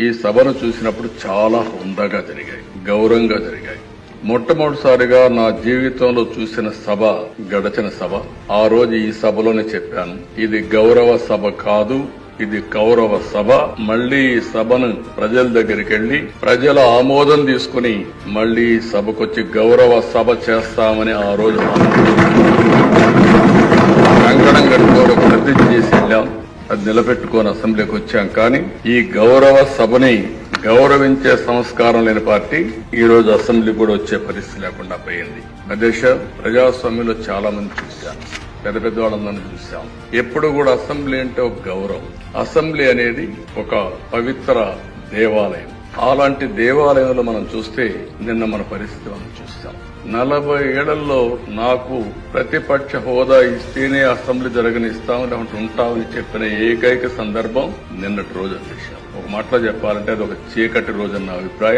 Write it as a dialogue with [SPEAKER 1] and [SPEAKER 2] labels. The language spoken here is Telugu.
[SPEAKER 1] ఈ సభను చూసినప్పుడు చాలా హుందాగా జరిగాయి, గౌరవంగా జరిగాయి. మొట్టమొదటిసారిగా నా జీవితంలో చూసిన సభ గడచిన సభ. ఆ రోజు ఈ సభలోనే చెప్పాను, ఇది గౌరవ సభ కాదు, ఇది కౌరవ సభ. మళ్లీ ఈ సభను ప్రజల దగ్గరికి వెళ్లి ప్రజల ఆమోదం తీసుకుని మళ్లీ సభకొచ్చి గౌరవ సభ చేస్తామని ఆ రోజు కంకణం కట్టుకోవడం ప్రతిజ్ఞ చేసి వెళ్ళాం. అది నిలబెట్టుకొని అసెంబ్లీకి వచ్చాం. కానీ ఈ గౌరవ సభని గౌరవించే సంస్కారం లేని పార్టీ ఈ రోజు అసెంబ్లీ కూడా వచ్చే పరిస్థితి లేకుండా పోయింది. ప్రజాస్వామ్యంలో చాలా మంది చూశాను, పెద్ద పెద్ద వాళ్ళందరినీ చూశాం. ఎప్పుడు కూడా అసెంబ్లీ అంటే ఒక గౌరవం. అసెంబ్లీ అనేది ఒక పవిత్ర దేవాలయం. అలాంటి దేవాలయంలో మనం చూస్తే నిన్న మన పరిస్థితి మనం చూస్తాం. 40 ఏళ్లలో నాకు ప్రతిపక్ష హోదా ఇస్తేనే అసెంబ్లీ జరగనిస్తామని లేకుంటే ఉంటామని చెప్పిన ఏకైక సందర్భం నిన్నటి రోజు అధ్యక్ష. ఒక మాటలో చెప్పాలంటే అది ఒక చీకటి రోజు అన్న అభిప్రాయం.